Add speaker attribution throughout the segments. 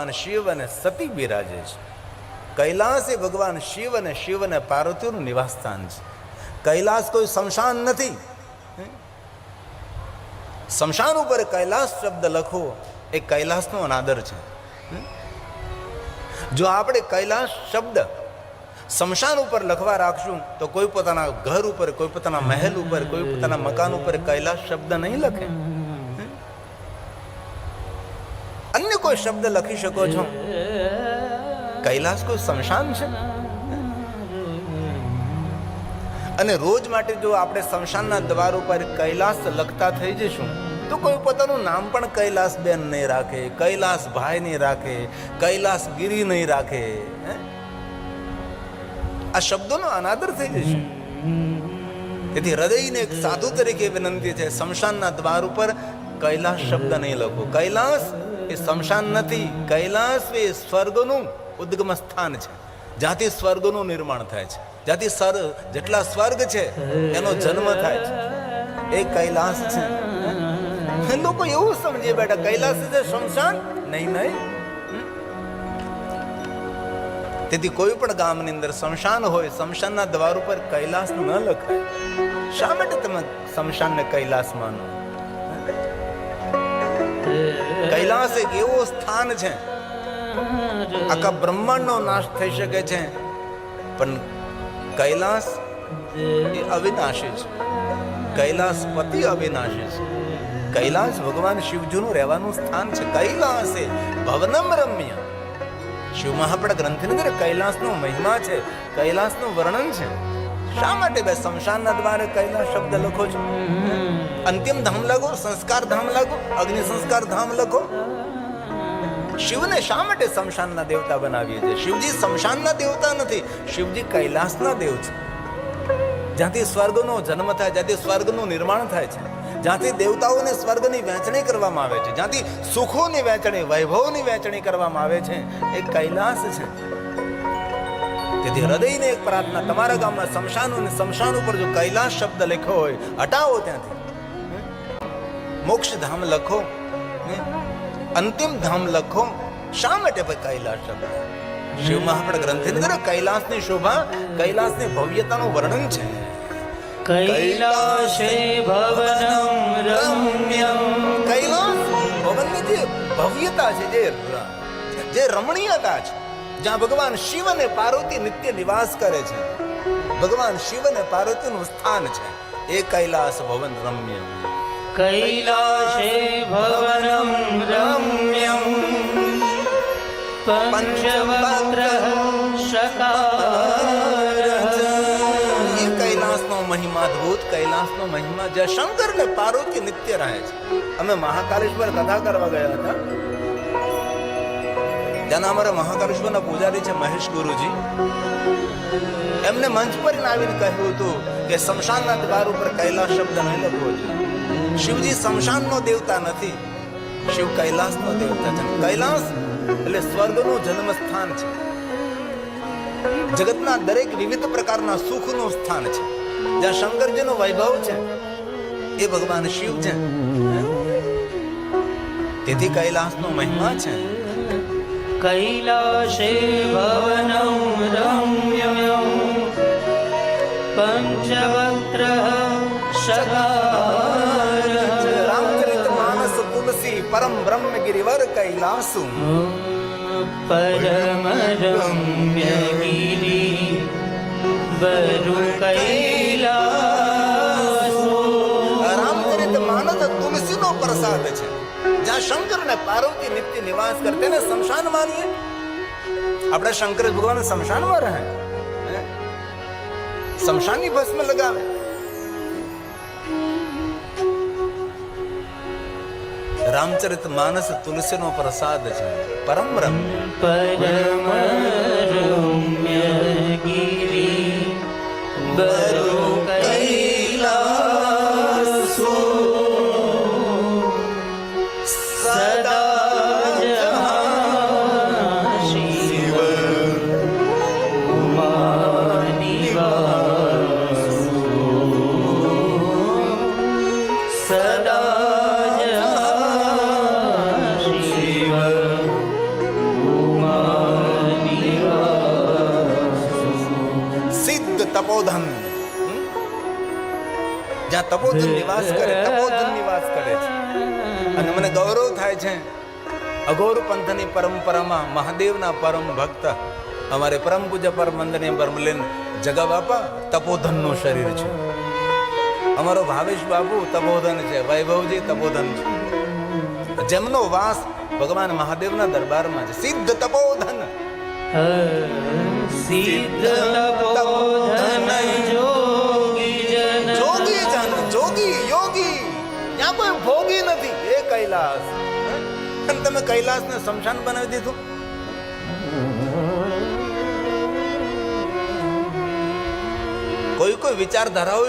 Speaker 1: શિવ અને સતી બિરાજે છે. કૈલાસ એ ભગવાન શિવ અને પાર્વતીનું નિવાસ સ્થાન છે. કૈલાસ કોઈ શમશાન નથી. શમશાન ઉપર કૈલાસ શબ્દ લખવો એ કૈલાસનો અનાદર છે. જો આપણે કૈલાસ શબ્દ શમશાન ઉપર લખવા રાખશું તો કોઈ પોતાના ઘર ઉપર, કોઈ પોતાના મહેલ ઉપર, કોઈ પોતાના મકાન ઉપર કૈલાસ શબ્દ નહીં લખે. અન્ય કોઈ શબ્દ લખી શકો છો. કૈલાસ કોઈ શમશાન છે. અને રોજ માટે જો આપણે શમશાનના દ્વાર ઉપર કૈલાસ લખતા થઈ જઈશું તો કોઈ પોતાનું નામ પણ કૈલાસ બેન નહીં રાખે, કૈલાસ ભાઈ નહીં રાખે, કૈલાસ ગીરી નહીં રાખે. આ શબ્દોનો અનાદર થઈ જશે. તેથી હૃદયને એક સાધુ તરીકે વિનંતી છે, શમશાનના દ્વાર ઉપર કૈલાસ શબ્દ નહીં લખો. કૈલાસ એ શમશાન નથી. કૈલાસ એ સ્વર્ગનું ઉદ્ગમ સ્થાન છે, જ્યાંથી સ્વર્ગનું નિર્માણ થાય છે, જ્યાંથી જેટલા સ્વર્ગ છે એનો જન્મ થાય છે. એ કૈલાસ છે. લોકો એવું સમજે બેટા કૈલાસ છે શમશાન નહીં. નહીં. તેથી કોઈ પણ ગામની અંદર શમશાન હોય, શમશાનના દ્વાર ઉપર કૈલાસ ન લખાય. શા માટે તમે શમશાનને કૈલાસ માનો? કૈલાસ એક એવો સ્થાન છે, આખા બ્રહ્માંડનો નાશ થઈ શકે છે, પણ કૈલાસ એ અવિનાશી છે. કૈલાસ પતિ અવિનાશી છે. કૈલાસ ભગવાન શિવજીનું રહેવાનું સ્થાન છે. કૈલાસ એ ભવનમ રમ્ય. શિવ મહાપડ ગ્રંથની અંદર કૈલાસનો મહિમા છે, કૈલાસનું વર્ણન છે. શા માટે બે શમશાનના દ્વારે કૈલાસ શબ્દ લખો છો? અંતિમ ધામ લખો, સંસ્કાર ધામ લખો, અગ્નિ સંસ્કાર ધામ લખો. શિવને શા માટે શમશાનના દેવતા બનાવીએ છીએ? શિવજી શમશાનના દેવતા નથી, શિવજી કૈલાસના દેવ છે. જ્યાંથી સ્વર્ગનો જન્મ થાય, જ્યાંથી સ્વર્ગનું નિર્માણ થાય છે, જ્યાંથી દેવતાઓને સ્વર્ગની વહેંચણી કરવામાં આવે છે, જ્યાંથી સુખોની વહેંચણી, વૈભવની વહેંચણી કરવામાં આવે છે, એ કૈલાસ છે. તેથી હૃદયને એક પ્રાર્થના, તમારા ગામમાં શમશાન અને શમશાન ઉપર જો કૈલાસ શબ્દ લખ્યો હોય, હટાવો ત્યાંથી. મોક્ષ ધામ લખો, અંતિમ ધામ લખો. શા માટે ભાઈ કૈલાસ શબ્દ? શિવ મહાપડ ગ્રંથની અંદર કૈલાસની શોભા, કૈલાસની ભવ્યતાનું વર્ણન છે.
Speaker 2: કૈલાસે ભવનમ રમ્યમ.
Speaker 1: કૈલાસ ભવનની જે ભવ્યતા છે, જે રમણીયતા છે, જ્યાં ભગવાન શિવ અને પાર્વતી નિત્ય નિવાસ કરે છે, ભગવાન શિવ અને પાર્વતીનું સ્થાન છે, એ કૈલાસ ભવન રમ્ય.
Speaker 2: કૈલાસે ભવનમ રમ્યમ પંચવક્ર શકારઃ.
Speaker 1: એ કૈલાસનો મહિમા, અદ્ભુત કૈલાસનો મહિમા, જ્યાં શંકર ને પાર્વતી નિત્ય રહે છે. અમે મહાકાલેશ્વર કથા કરવા ગયા હતા. જ્યાં અમારા મહાકાલેશ્વરના પૂજારી છે મહેશ ગુરુજી, એમને મંચ પર આવીને કહ્યું હતું કે શમશાનના દ્વાર ઉપર કૈલાસ શબ્દ નહીં લખવો જોઈએ. શિવજી શમશાનનો દેવતા નથી, શિવ કૈલાસનો દેવતા છે. કૈલાસ એટલે સ્વર્ગનું જન્મ સ્થાન છે. જગતના દરેક વિવિધ પ્રકારના સુખનું સ્થાન છે. જ્યાં શંકરજીનો વૈભવ છે એ ભગવાન શિવ છે. તેથી કૈલાસનો મહિમા છે.
Speaker 2: કૈલાસે ભવનમ રમ્યમ પંચવક્ર શકારઃ.
Speaker 1: રામચરિત માનસ તુલસી પરમ બ્રહ્મ ગિરિવર કૈલાસુ.
Speaker 2: પરમ રમ્ય ગિરી વરુ કૈલાસો.
Speaker 1: રામચરિત માનસ તુલસીનો પ્રસાદ છે. જ્યાં શંકર ને પાર્વતી નિત્ય નિવાસ કરતે ને શમશાન માનીએ આપણે. શંકર ભગવાન શમશાનમાં રહે, શમશાનની ભસ્મ લગાવે. રામચરિત માનસ તુલસીનો પ્રસાદ છે. પરમ રમ્ય.
Speaker 2: પરમ રમ્ય ગિરી વરુ કૈલાસો. સદા
Speaker 1: તપોધન. જ્યાં તપોધન નિવાસ કરે, તપોધન નિવાસ કરે છે. અને મને ગૌરવ થાય છે, અઘોર પંથની પરંપરામાં મહાદેવના પરમ ભક્ત અમારે પરમ પૂજ્ય પરમ વંદનીય બ્રહ્મલીન જગા બાપા તપોધનનું શરીર છે. અમારો ભાવેશ બાબુ તપોધન છે, વૈભવજી તપોધન છે. જેમનો વાસ ભગવાન મહાદેવના દરબારમાં છે. સિદ્ધ તપોધન,
Speaker 2: સિદ્ધ તપોધન જોગી જન,
Speaker 1: જોગી જન, જોગી યોગી, ત્યાં કોઈ ભોગી નથી. એ કૈલાસ, અને તમે કૈલાસને સ્મશાન બનાવી દીધું. કોઈ કોઈ વિચારધારાઓ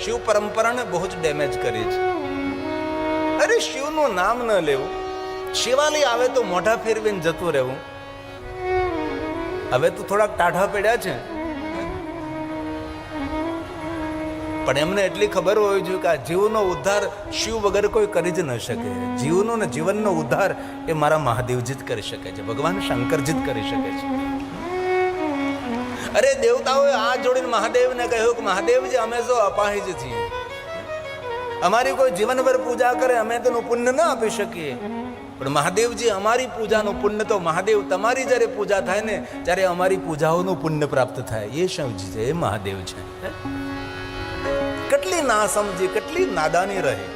Speaker 1: શિવ પરંપરાને બહુ જ ડેમેજ કરી છે. અરે શિવનું નામ ન લેવું, શિવાલય આવે તો મોઢા ફેરવીને જતું રહેવું. હવે તો થોડાક ટાઢા પડ્યા છે, પણ એમને એટલી ખબર હોવી જોઈએ કે આ જીવનો ઉદ્ધાર શિવ વગર કોઈ કરી જ ન શકે. જીવનો ને જીવનનો ઉદ્ધાર એ મારા મહાદેવજી જ કરી શકે છે, ભગવાન શંકરજી જ કરી શકે છે. અરે દેવતાઓએ આ જોડીને મહાદેવને કહ્યું કે મહાદેવજી અમે તો અપાહિજ છીએ, અમારી કોઈ જીવનભર પૂજા કરે અમે તેનું પુણ્ય ન આપી શકીએ. પણ મહાદેવજી અમારી પૂજાનું પુણ્ય તો મહાદેવ તમારી જ્યારે પૂજા થાય ને ત્યારે અમારી પૂજાઓનું પુણ્ય પ્રાપ્ત થાય. એ શિવજી છે, એ મહાદેવ છે. કેટલી ના સમજી, કેટલી નાદાની રહે.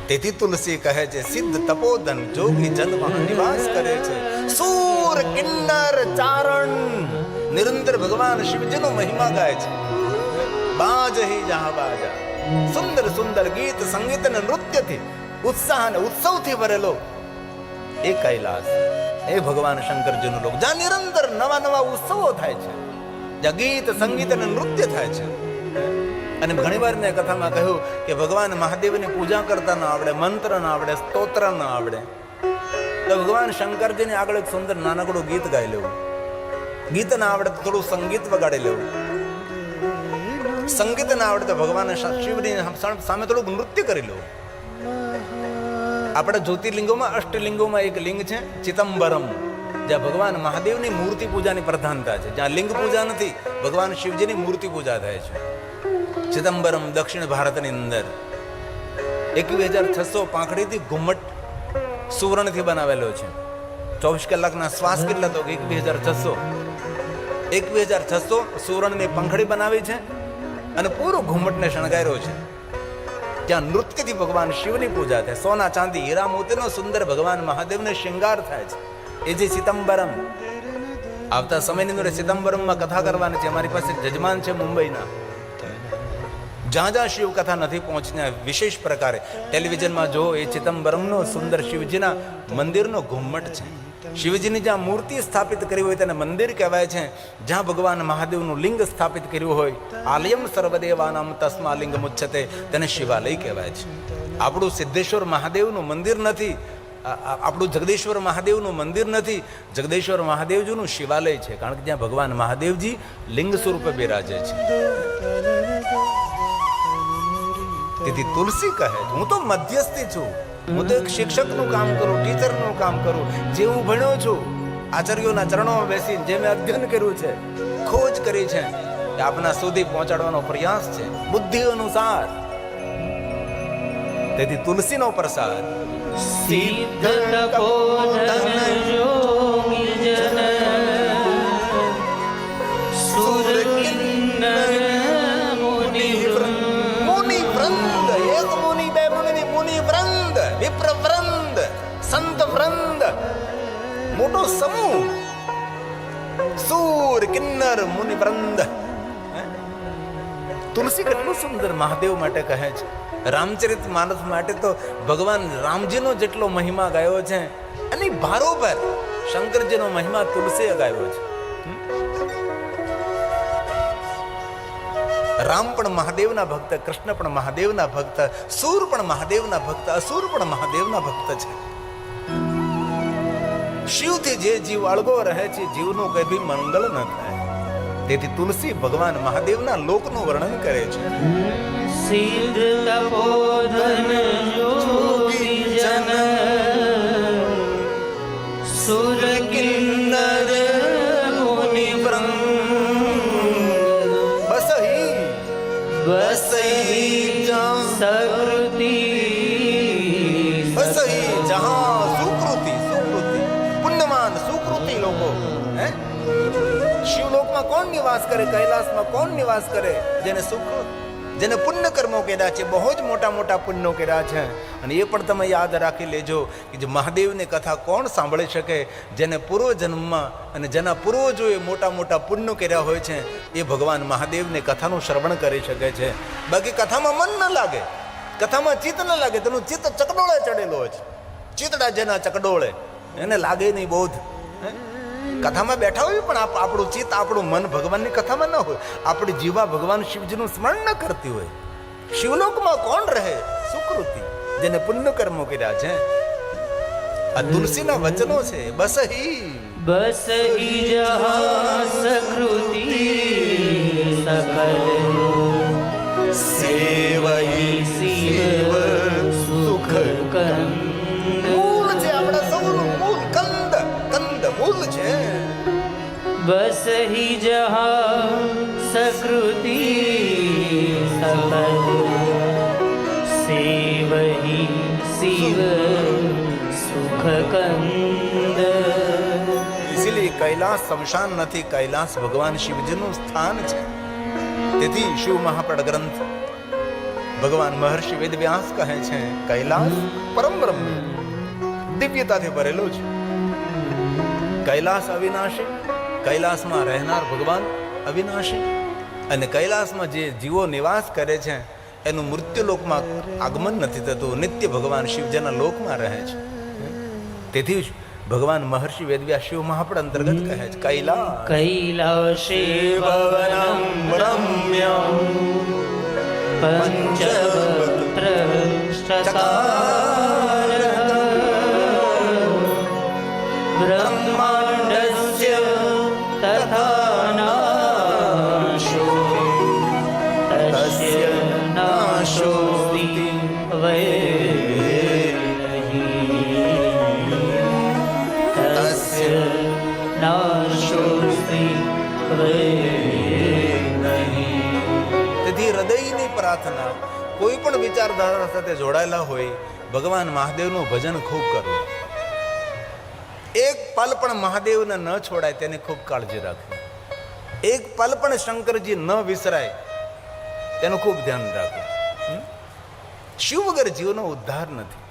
Speaker 1: તેથી તુલસી કહે છે સિદ્ધ તપોધન જોગી જન્મ નિવાસ કરે છે. સૂર કિન્નર ચારણ નિરંતર ભગવાન શિવજીનો મહિમા ગાય છે. બાજ હી જહાં બાજા, સુંદર સુંદર ગીત સંગીત અને નૃત્યથી ઉત્સાહ અને ઉત્સવથી ભરેલો એ કૈલાસ, એ ભગવાન શંકરજીનો લોક, જ્યાં નિરંતર નવા નવા ઉત્સવો થાય છે, જ્યાં ગીત સંગીત અને નૃત્ય થાય છે. અને ઘણી વાર મેં કથામાં કહ્યું કે ભગવાન મહાદેવની પૂજા કરતા ન આવડે, મંત્ર ન આવડે, સ્તોત્ર ન આવડે, તો ભગવાન શંકરજીની આગળ એક સુંદર નાનકડું ગીત ગાઈ લેવું. ગીત ના આવડે તો થોડું સંગીત વગાડી લેવું. સંગીત ના આવડે તો ભગવાન શિવની સામે થોડુંક નૃત્ય કરી લેવું. આપણા જ્યોતિર્લિંગોમાં અષ્ટલિંગોમાં એક લિંગ છે ચિદમ્બરમ, જ્યાં ભગવાન મહાદેવની મૂર્તિ પૂજાની પ્રધાનતા છે. જ્યાં લિંગ પૂજા નથી, ભગવાન શિવજીની મૂર્તિ પૂજા થાય છે. ચિદમ્બરમ દક્ષિણ ભારતની અંદર 21,600 પાંખડીથી ઘુમ્મટ સુવર્ણથી બનાવેલો છે. 24 કલાકના શ્વાસ કેટલા તો 21,600 સુવર્ણની પંખડી બનાવી છે અને પૂરો ઘુમ્મટને શણગાર્યો છે. ત્યાં નૃત્યથી ભગવાન શિવની પૂજા થાય. સોના ચાંદી હીરા મોતીનો સુંદર ભગવાન મહાદેવને શૃંગાર થાય છે. એ જે ચિદમ્બરમ, આવતા સમયની અંદર ચિદમ્બરમમાં કથા કરવાની છે. અમારી પાસે જજમાન છે મુંબઈના, જ્યાં જ્યાં શિવ કથા નથી પહોંચને વિશેષ પ્રકારે ટેલિવિઝનમાં જો એ ચિદમ્બરમનો સુંદર શિવજીના મંદિરનો ઘુમ્મટ છે. શિવજીની જ્યાં મૂર્તિ સ્થાપિત કરી હોય તેને મંદિર કહેવાય છે. જ્યાં ભગવાન મહાદેવનું લિંગ સ્થાપિત કર્યું હોય, આલયમ સર્વદેવાનામ તસ્મા લિંગ મુચ્છતે, તેને શિવાલય કહેવાય છે. આપણું સિદ્ધેશ્વર મહાદેવનું મંદિર નથી, આપણું જગદેશ્વર મહાદેવનું મંદિર નથી, જગદેશ્વર મહાદેવજીનું શિવાલય છે. કારણ કે જ્યાં ભગવાન મહાદેવજી લિંગ સ્વરૂપે બિરાજે છે. તેથી તુલસી કહે છે હું તો મધ્યસ્થી છું, હું તો એક શિક્ષકનું કામ કરું, ટીચરનું કામ કરું. જે હું ભણ્યો છું, આચાર્યોના ચરણોમાં બેસીને જે મેં અધ્યયન કર્યું છે, ખોજ કરી છે, એ આપના સુધી પહોંચાડવાનો પ્રયાસ છે બુદ્ધિ અનુસાર. તેથી તુલસીનો પ્રસાદ
Speaker 2: સિદ્ધ તપોધન જોગી જન, સુર કિન્નર મુનિ
Speaker 1: વૃંદ, એક મુનિ બે મુનિ, મુનિ વૃંદ, વિપ્ર વૃંદ, સંત વૃંદ, મોટો સમૂહ, સૂર કિન્નર મુનિ વૃંદ. તુલસી કેટલું સુંદર મહાદેવ માટે કહે છે. રામચરિત માનસ માટે તો ભગવાન રામજીનો જેટલો મહિમા ગાયો છે અને ભારોભર શંકરજીનો મહિમા તુલસીએ ગાયો છે. રામ પણ મહાદેવના ભક્ત, કૃષ્ણ પણ મહાદેવના ભક્ત, સૂર પણ મહાદેવના ભક્ત, અસુર પણ મહાદેવના ભક્ત છે. શિવથી જે જીવ અળગો રહે છે, જીવનું કઈ ભી મંગળ ન થાય. તેથી તુલસી ભગવાન મહાદેવના લોકનું વર્ણન કરે છે.
Speaker 2: સિદ્ધ તપોધન જોગી જન, સુર કિન્નર મુનિ
Speaker 1: શિવલોકમાં કોણ નિવાસ કરે, કૈલાસમાં કોણ નિવાસ કરે? જેને સુખ, જેને પુણ્ય કર્મો કર્યા છે, બહુ જ મોટા મોટા પુણ્યો કર્યા છે. અને એ પણ તમે યાદ રાખી લેજો કે જે મહાદેવની કથા કોણ સાંભળી શકે? જેને પૂર્વ જન્મમાં અને જેના પૂર્વજોએ મોટા મોટા પુણ્યો કર્યા હોય છે, એ ભગવાન મહાદેવની કથાનું શ્રવણ કરી શકે છે. બાકી કથામાં મન ન લાગે, કથામાં ચિત્ત ન લાગે, તેનું ચિત્ત ચકડોળે ચડેલો હોય છે. ચિત્તડા જેના ચકડોળે, એને લાગે નહીં બોધ. કથામાં બેઠા હોય પણ આપણું ચિત્ત, આપણું મન ભગવાનની કથામાં ન હોય, આપણી જીવા ભગવાન શિવજીનું સ્મરણ ન કરતી હોય. શિવલોકમાં કોણ રહે? સુકૃતિ, જેને પુણ્ય કર્મો કર્યા છે. આ તુલસીના વચનો છે. બસ
Speaker 2: ही जहाँ सकृति सकल
Speaker 1: સેવઈ
Speaker 2: शिव सुख कंद
Speaker 1: મૂળ છે આપણા સૌનું મૂળ. કંદ, કંદ મૂળ છે.
Speaker 2: बस ही जहाँ सकृति सकल सेवहि शिव सुख कंद.
Speaker 1: इसीलिए कैलाश शमशान નથી, કૈલાસ ભગવાન શિવજીનું સ્થાન છે. તેથી શિવ મહાપ્રદ ગ્રંથ ભગવાન મહર્ષિ વેદવ્યાસ કહે છે, કૈલાસ પરમ બ્રહ્મ દિવ્યતાથી ભરેલો છે. કૈલાસ અવિનાશી, કૈલાસમાં રહેનાર ભગવાન અવિનાશી. અને કૈલાસમાં જે જીવો નિવાસ કરે છે એનું મૃત્યુલોકમાં આગમન નથી થતું, નિત્ય ભગવાન શિવજીના લોકમાં રહે છે. તેથી જ ભગવાન મહર્ષિ વેદવ્યાસ શિવ મહાપડ અંતર્ગત કહે છે,
Speaker 2: कैलासे भवनं रम्यं पंचवक्त्र चकारः ब्रह्माण्डस्य तथा नाशो तस्य नाशोऽस्ति
Speaker 1: તેથી હૃદયની પ્રાર્થના, કોઈ પણ વિચારધારા સાથે જોડાયેલા હોય, ભગવાન મહાદેવનું ભજન ખૂબ કરવું. એક પલ પણ મહાદેવને ન છોડાય તેની ખૂબ કાળજી રાખવી. એક પલ પણ શંકરજી ન વિસરાય તેનું ખૂબ ધ્યાન રાખવું. શિવ વગર જીવનો ઉદ્ધાર નથી.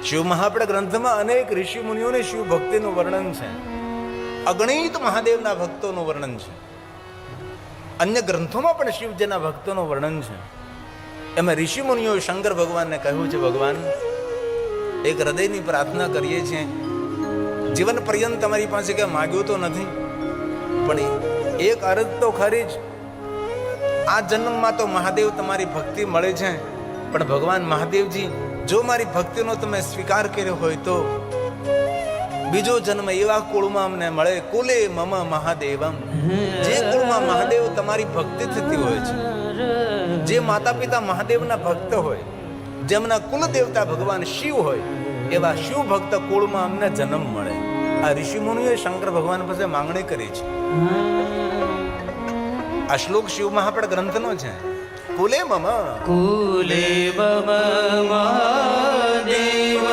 Speaker 1: શિવ મહાપડ ગ્રંથમાં અનેક ઋષિ મુનિઓને શિવ ભક્તિનું વર્ણન છે. અગણિત મહાદેવના ભક્તોનું વર્ણન છે. અન્ય ગ્રંથોમાં પણ શિવજીના ભક્તોનું વર્ણન છે. એમાં ઋષિ મુનિઓએ શંકર ભગવાનને કહ્યું છે, ભગવાન એક હૃદયની પ્રાર્થના કરીએ છીએ, જીવન પર્યંત તમારી પાસે કંઈ માગ્યું તો નથી, પણ એક અરજ તો ખરી જ. આ જન્મમાં તો મહાદેવ તમારી ભક્તિ મળે છે, પણ ભગવાન મહાદેવજી જો મારી ભક્તિનો તમે સ્વીકાર કર્યો હોય તો બીજો જન્મ એવા કુળમાં અમને મળે. કુલે મમ મહાદેવમ, જે કુળમાં મહાદેવ તમારી ભક્તિ થતી હોય છે, જે માતા પિતા મહાદેવના ભક્ત હોય, જેમના કુલ દેવતા ભગવાન શિવ હોય, એવા શિવ ભક્ત કુળમાં અમને જન્મ મળે. આ ઋષિ મુનિઓએ શંકર ભગવાન પાસે માંગણી કરી છે. આ શ્લોક શિવ મહાપડ ગ્રંથનો છે. કુલે મમ
Speaker 2: મહાદેવ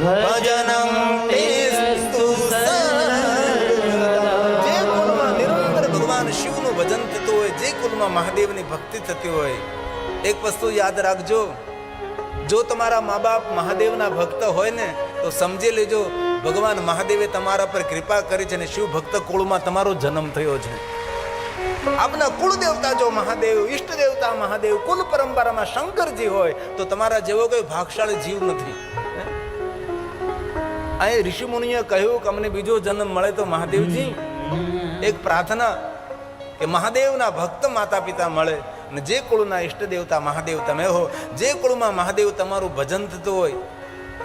Speaker 2: ભજનમ તેસ્તુ સર્વદા.
Speaker 1: જે કુળમાં નિરંતર ભગવાન શિવનું ભજન થતું હોય, જે કુળમાં મહાદેવની ભક્તિ થતી હોય, એક વસ્તુ યાદ રાખજો, જો તમારા મા બાપ મહાદેવના ભક્ત હોય ને તો સમજી લેજો ભગવાન મહાદેવે તમારા પર કૃપા કરી છે અને શિવ ભક્ત કુળમાં તમારો જન્મ થયો છે. આપના કુળ દેવતા જો મહાદેવ, ઈષ્ટ દેવતા મહાદેવ, કુલ પરંપરામાં શંકરજી હોય તો તમારા જેવો કોઈ ભાગશાળી જીવ નથી. અહીં ઋષિ મુનિએ કહ્યું કે અમને બીજો જન્મ મળે તો મહાદેવજી એક પ્રાર્થના કે મહાદેવના ભક્ત માતા પિતા મળે, અને જે કુળના ઈષ્ટ દેવતા મહાદેવ તમે હો, જે કુળમાં મહાદેવ તમારું ભજન થતું હોય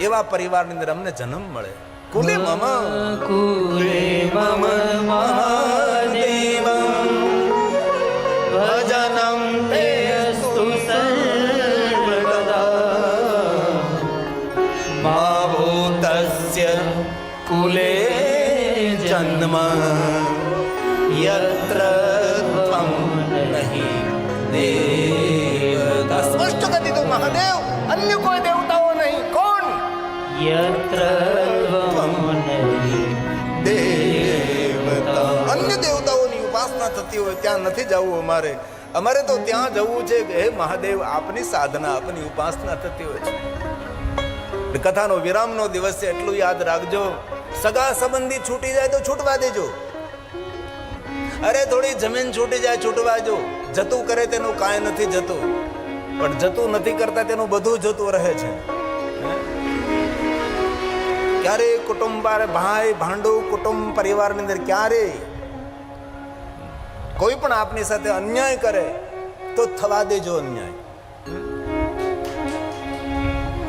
Speaker 1: એવા પરિવારની અંદર અમને જન્મ મળે. કુલે મમ
Speaker 2: મહાદેવમ ભજનમ તેસ્તુ સર્વદા.
Speaker 1: મા ભૂતસ્ય કુલે જન્મ યત્ર ત્વં નહીં દેવતા. સ્પષ્ટ કરી દીધું, મહાદેવ અન્ય કોઈ દેવતાઓ નહીં. કોણ?
Speaker 2: યત્ર ત્વં નહીં
Speaker 1: દેવતા. થતી હોય ત્યાં નથી જવું અમારે. અમારે તો ત્યાં જવું છે કે હે મહાદેવ આપની સાધના આપની ઉપાસના થતી હોય છે. કથાનો વિરામનો દિવસ છે એટલું યાદ રાખજો. સગા સંબંધી છૂટી જાય તો છૂટવા દેજો. અરે થોડી જમીન છૂટી જાય છૂટવા જો. જતું કરે તેનું કાંઈ નથી જતું, પણ જતું નથી કરતા તેનું બધું જતું રહે છે. ક્યારે કુટુંબ ભાઈ ભાંડું કુટુંબ પરિવારની અંદર ક્યારે કોઈ પણ આપની સાથે અન્યાય કરે તો થવા દેજો અન્યાય.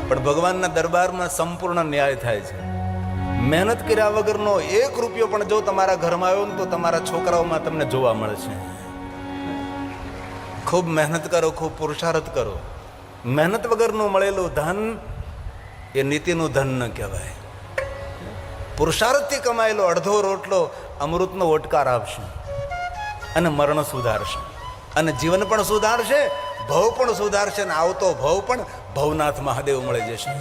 Speaker 1: પણ ભગવાનના દરબારમાં સંપૂર્ણ ન્યાય થાય છે. મહેનત કર્યા વગરનો 1 રૂપિયો પણ જો તમારા ઘરમાં આવ્યો ને તો તમારા છોકરાઓમાં તમને જોવા મળશે. ખૂબ મહેનત કરો, ખૂબ પુરુષાર્થ કરો. મહેનત વગરનું મળેલું ધન એ નીતિનું ધન ન કહેવાય. પુરુષાર્થથી કમાયેલો અડધો રોટલો અમૃતનો ઓટકાર આપશે અને મરણ સુધારશે અને જીવન પણ સુધારશે, ભવ પણ સુધારશે અને આવતો ભવ પણ ભવનાથ મહાદેવ મળી જશે.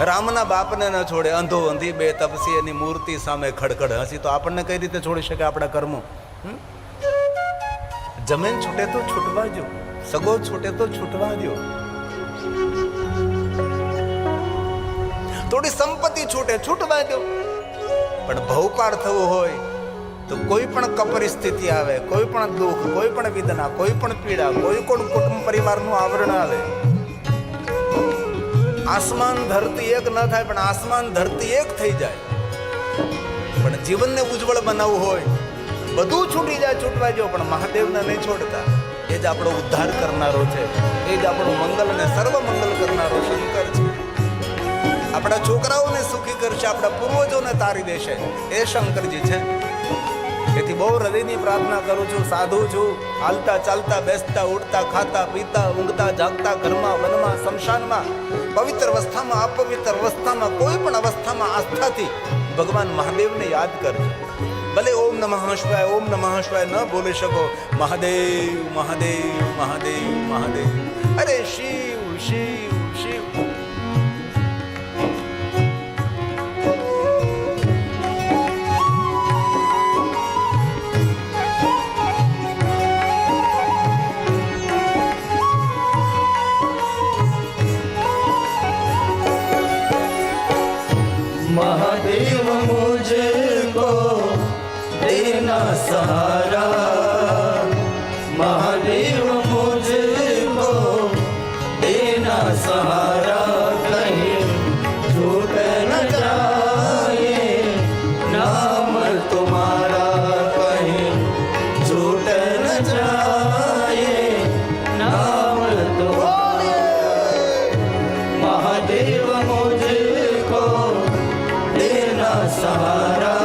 Speaker 1: રામના બાપને ન છોડે અંધો અંધી બે તપસી એની મૂર્તિ સામે ખડખડ હસી. તો આપણને કઈ રીતે છોડી શકે આપણા કર્મો? જમીન છૂટે તો છૂટવા દો, સગો છૂટે તો છૂટવા દો, થોડી સંપત્તિ છૂટે છૂટવા દો. પણ ભવપાર થવું હોય તો કોઈ પણ પરિસ્થિતિ આવે, કોઈ પણ દુઃખ, કોઈ પણ વેદના, કોઈ પણ પીડા, કોઈ પણ કુટુંબ પરિવારનું આવરણ આવે, આસમાન ધરતી એક ન થાય પણ આસમાન ધરતી એક થઈ જાય. પણ જીવનને ઉજ્જવળ બનાવવું હોય બધું છૂટી જાય છૂટવા જો, પણ મહાદેવને નહીં છોડતા. એ જ આપણો ઉદ્ધાર કરનારો છે, એ જ આપણું મંગલ અને સર્વ મંગલ કરનારો શંકર છે. આપણા છોકરાઓને સુખી કરશે, આપણા પૂર્વજોને તારી દેશે, એ શંકરજી છે. તેથી બહુ હૃદયની પ્રાર્થના કરું છું. સાધુ છું, હાલતા ચાલતા બેસતા ઉઠતા ખાતા પીતા ઊંઘતા જાગતા ઘરમાં વનમાં શમશાનમાં પવિત્ર અવસ્થામાં અપવિત્ર અવસ્થામાં કોઈ પણ અવસ્થામાં આસ્થાથી ભગવાન મહાદેવને યાદ કરજો. ભલે ઓમ નમઃ શિવાય ઓમ નમઃ શિવાય ન બોલી શકો, મહાદેવ મહાદેવ મહાદેવ મહાદેવ, અરે શિવ શિવ શિવ.
Speaker 2: महादेव मुझको देना सहारा, महादेव मुझको देना सहारा, कहीं छूट न जाए नाम तुम्हारा, कहीं छूट न जाए नाम तुम्हारा, महादेव मुझको देना सहारा,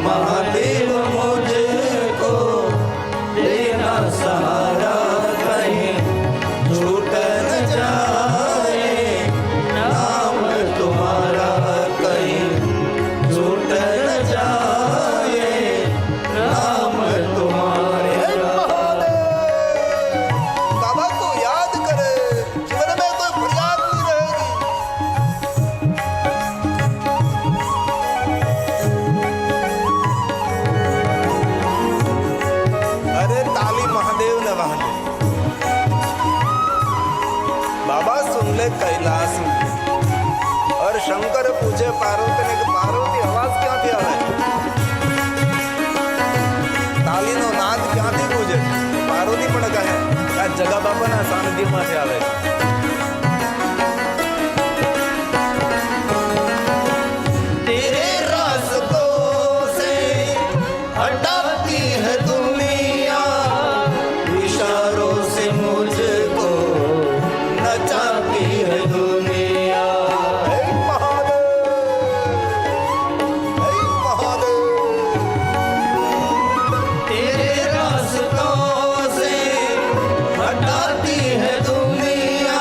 Speaker 2: महादेव मुझको देना सहारा, कहीं छूट न जाए नाम तुम्हारा, कहीं छूट न जाए नाम तुम्हारा.
Speaker 1: बाबा को याद करे, जीवन में कोई फरियाद नहीं रहेगी. अरे ताली महादेव ने वहां बाबा सुन ले कैलाश में. और शंकर पूछे पार्वती ने कि पार्वती आवाज क्यांથી આવે? તાલીનો નાદ ક્યાંથી ગુજે? પાર્વતી પણ કહે કે આ જગા બાપાના સાનિધ્યમાંથી આવે છે.
Speaker 2: तेरे रास्तों से हटाती है दुनिया, इशारों से मुझको नचाती है दुनिया.
Speaker 1: હે મહાદેવ, હે મહાદેવ.
Speaker 2: तेरे रास्तों से हटाती है दुनिया,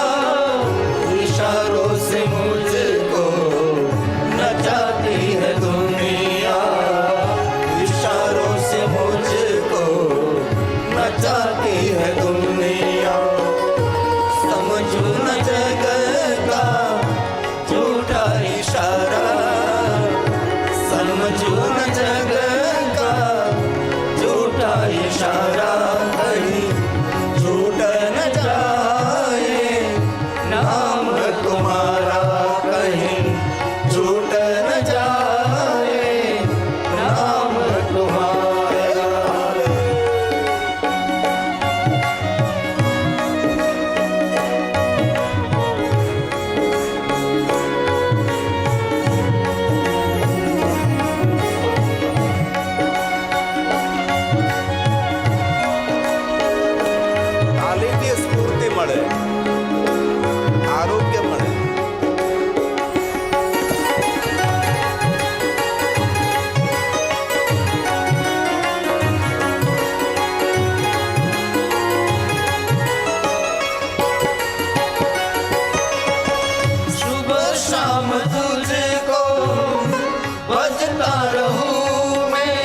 Speaker 2: भजता रहूं मैं,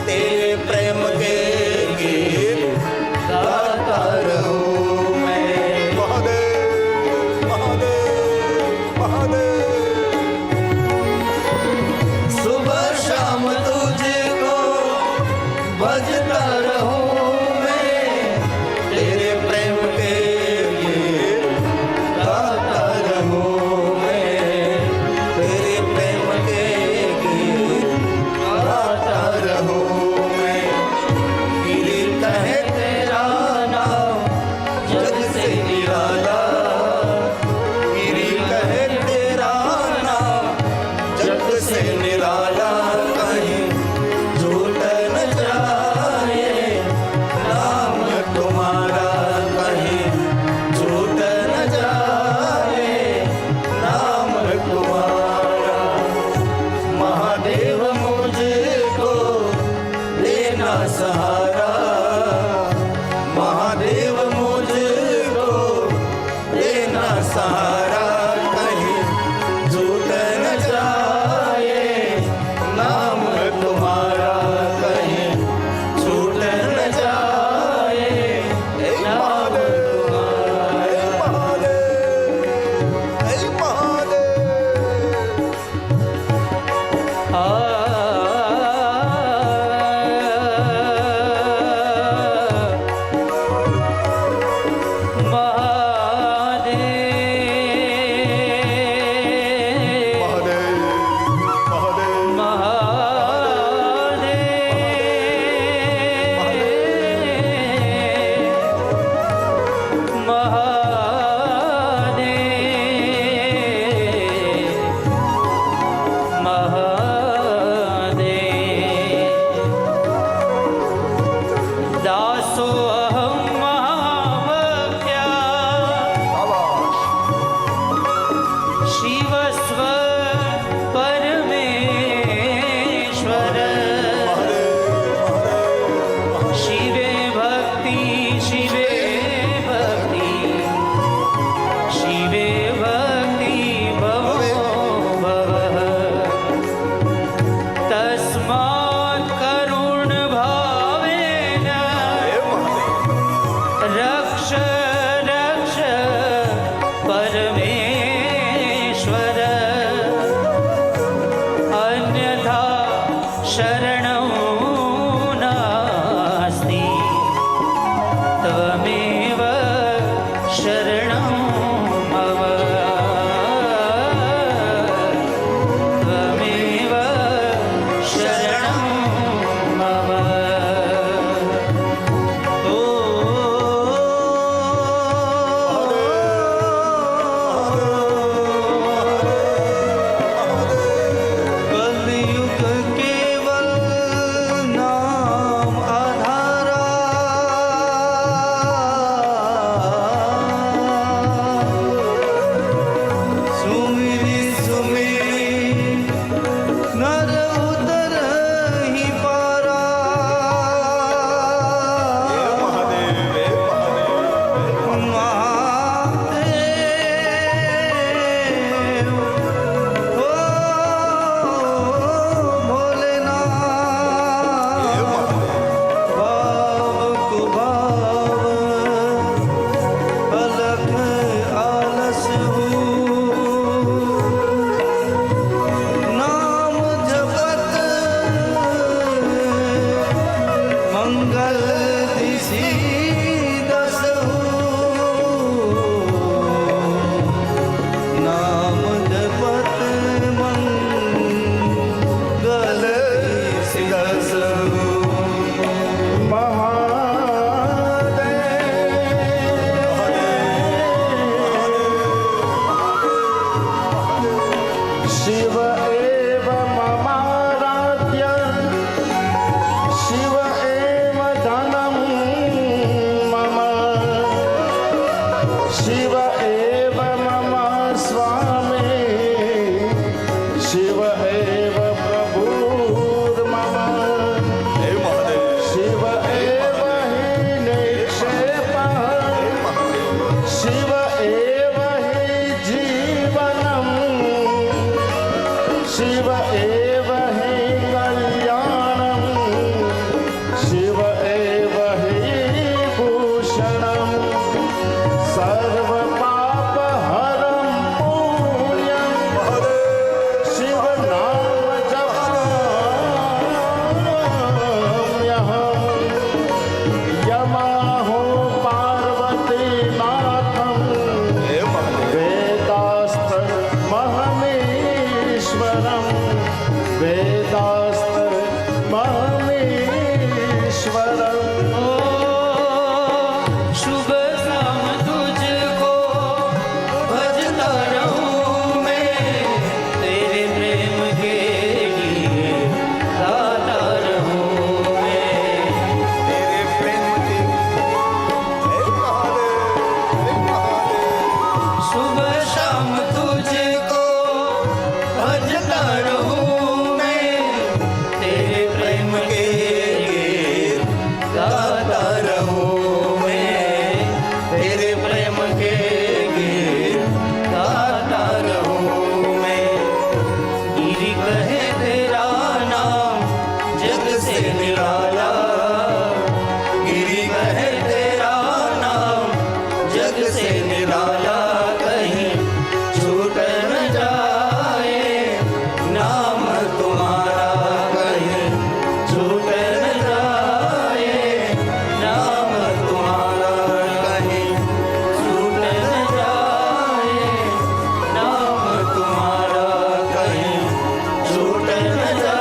Speaker 2: तेरे प्रेम के गीत गाता रहूं मैं।
Speaker 1: महादेव महादेव महादेव।
Speaker 2: सुबह शाम तुझको भजता रहूं मैं, तेरे प्रेम के गीत गाता रहूं मैं, तेरे प्रेम के गीत गाता रहूं मैं। गिरी कहे तेरा नाम जग से निराला, गिरी कहे तेरा नाम जग से निराला, कहीं झूठ न जाए नाम तुम्हारा, कहीं झूठ न जाए नाम तुम्हारा। महादेव मुझको देना सहारा, महादेव मुझको देना सहारा, कहीं झूठ न जाए नाम तुम्हारा, कहीं झूठ न जाए नाम तुम्हारा।
Speaker 1: हे महादेव
Speaker 2: शिव एव है प्रेम के गीत गाता रहूं मैं। गिरी कहे तेरा नाम जग से निराला, गिरी कहे तेरा नाम जग से निराला, कहीं छूट न जाए नाम तुम्हारा, कहीं छूट न जाए नाम तुम्हारा, कहीं छूट न जाए नाम तुम्हारा, कहीं छूट न जाए